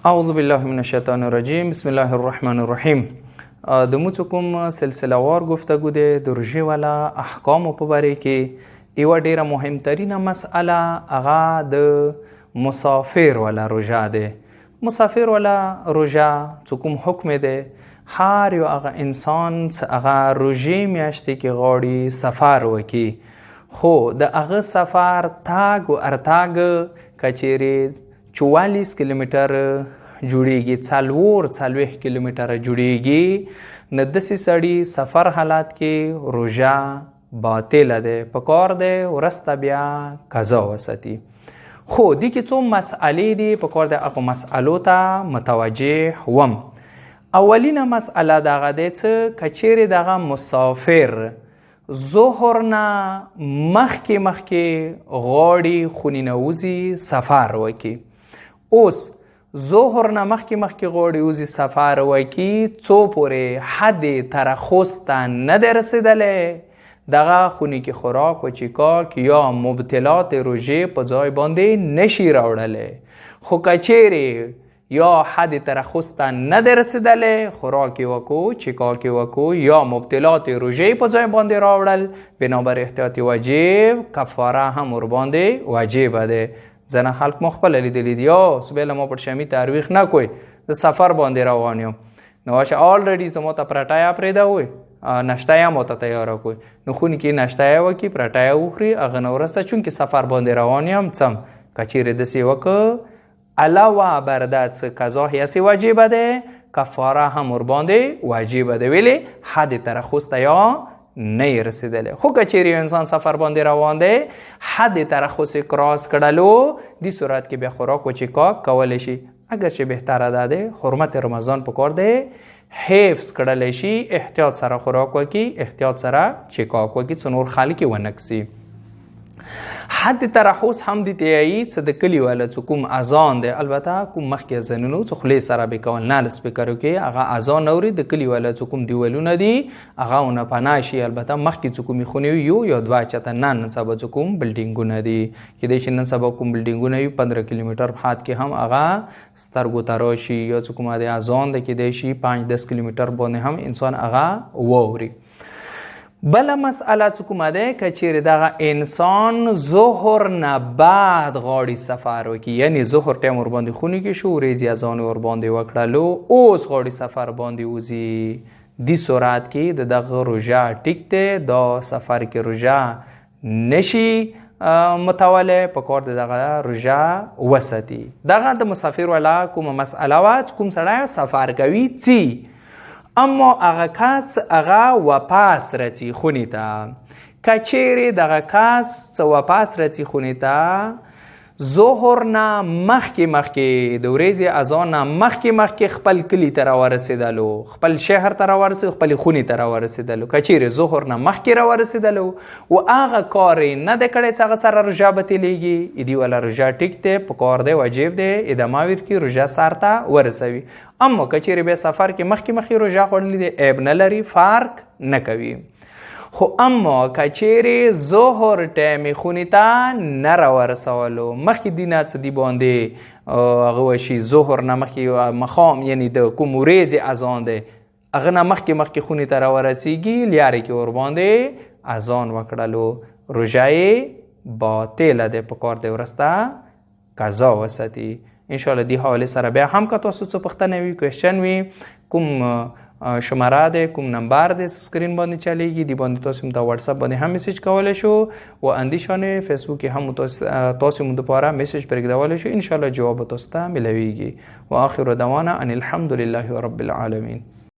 اعوذ بالله من الشیطان الرجیم. بسم الله الرحمن الرحیم. د موږ کوم سلسله وار گفتگو ده د روژې والا احکام په باره کې یو ډیره مهمترینه مسئله هغه د مسافر والا روژه ده. مسافر والا روژه چې کوم حکم ده، هر یو هغه انسان چې هغه روژې میاشتې کې غواړي سفر وکړي، خو د هغه سفر تاګ و ارتاګ کچېرې 44 کیلومتر جوړیږي، 40 کیلومتر جوړیږي، نو داسې سړي سفر حالات کې روژه باطله ده، پکار ده ورسته بیا قضا وساتي. خو دې کې څو مسئلې دي، پکار ده هغو مسئلو ته متوجه وم. اولینه مسئله دغه دی چې کچېرې دغه مسافر ظهر نه مخکې غواړي خونې نه وځي سفر وکړي. اوس ظهر نه مخکې غواړي وځي سفر وکړي، څو پورې حد ترخص ته نه دی رسېدلی، دغه خونې کې خوراک و چیکاک یا مبتلات روژې په ځای باندې نشي راوړلی. خو کچېرې یا حد ترخص ته نه دی رسېدلی، خوراک یې وکړو، چیکاک یې وکړو یا مبتلات روژې په ځای باندې راوړل، بنابر احتیاط واجب، کفاره هم ورباندې واجبه ده. ځنه خلک مو خپله لیدلی دي، یا صبح ما پر شمی تاریخ نه کوی، د سفر باندې روان یم، نو واشه آلریډي زما ته پرټایا پرېږده وی، نشته ما ته تیاره کوی، نو خونې کې نشته وکړي، پرټایا وخوري، هغه نه وروسته چونکې سفر باندې روان یم څم کچېرې داسې وکړه علاوه بر دا څه قضا هسې واجبه ده، کفاره هم ورباندې واجبه ده، ولې حد ترخص ته یا نه رسیدلی. خو کچېرې انسان سفر باندې روان دی، حد ترخص کراس کړلو، دی صورت کې بیا خوراک و چیکاک کولی شي. اگر چې بهتره ده دی حرمت رمضان پکار دی حفظ کړلی شي، احتیاط سره خوراک وکړي، احتیاط سره چیکاک وکړي، څو نور خلک یې ونکسي. حد ترخص هم دې ته یایي چې د کلي والا چې کوم اذان دی، البته کوم مخکې اذانونو چې خولې سره به کول نه سپیکرو کې هغه اذان اوري، د کلي والا چې کوم دیوالونه دي هغه ونه پناه شي. البته مخکې چې کومې خونې یو یا دوه چته نن سبا چې کوم بلډینګونه دي، کیدای شي نن سبا کوم بلډینګونه وي 15 کیلومتر حد کې هم هغه سترګو ته راشي، یا چې کومه د اذان دی کیدای شي 5-10 کیلومتر باندې هم انسان هغه واوري. بله مسئله چې کومه ده، که چیرې دغه انسان ظهر نه بعد غواړي سفر وکړي، یعنی ظهر ټایم ورباندې خونې کې شو، ورځې اذان ورباندې وکړلو، اوس غواړي سفر باندې وځي، دې صورت کې د دغه روژه ټیک دی، دا سفر کې روژه نشي متولی، پکار د دغه روژه وساتي. دغه د مسافر والا کومه مسئله وه چې کوم سړی سفر کوي څي، اما هغه کس هغه واپس راځي خونې ته. که چیرې دغه کس څه واپس راځي خونې ته، ظهر نه مخکې د ورځې اذان نه مخکې خپل کلي ته راورسېدلو، خپل شهر ته راورسېدلو، خپلې خونې ته راورسېدلو، که چیرې ظهر نه مخکې راورسېدلو و هغه کار یې نه دی کړی چې هغه سره روژه بتېلېږي، دې والا روژه ټیک دی، پکار دی، واجب دی، ادامه ورکړي، روژه سر ته ورسوي. اما که چیرې بیا سفر کې مخکې روژه خوړلې دی، عیب نه لري، فرق نه کوي. خو اما که چیرې ظهر ټایم خونې ته نه راورسولو، مخکې دې نه څه دې باندې هغه وشي، ظهر نه مخکې مخام یعنی د کوم ورځې اذان دی هغه نه مخکې خونې ته راورسېږي، لیارې کې ورباندې اذان وکړلو، روژه یې باطله دی، پکار دی ورسته قضا وساتي. انشاءالله دی حواله سره بیا هم که تاسو څه پوښتنه وي، کوېشن وي، کوم شماره دی، کوم نمبر دی سکرین باندې چلیږي، دی باندې تاسو ته واتساپ باندې هم میسیج کولی شو، و اندیشانه فیسبوک هم تاسو مو دپاره میسیج پرېږدولی شو، انشاءالله جواب تاسو ته ملویږي. و آخر دعوانا ان الحمد لله رب العالمین.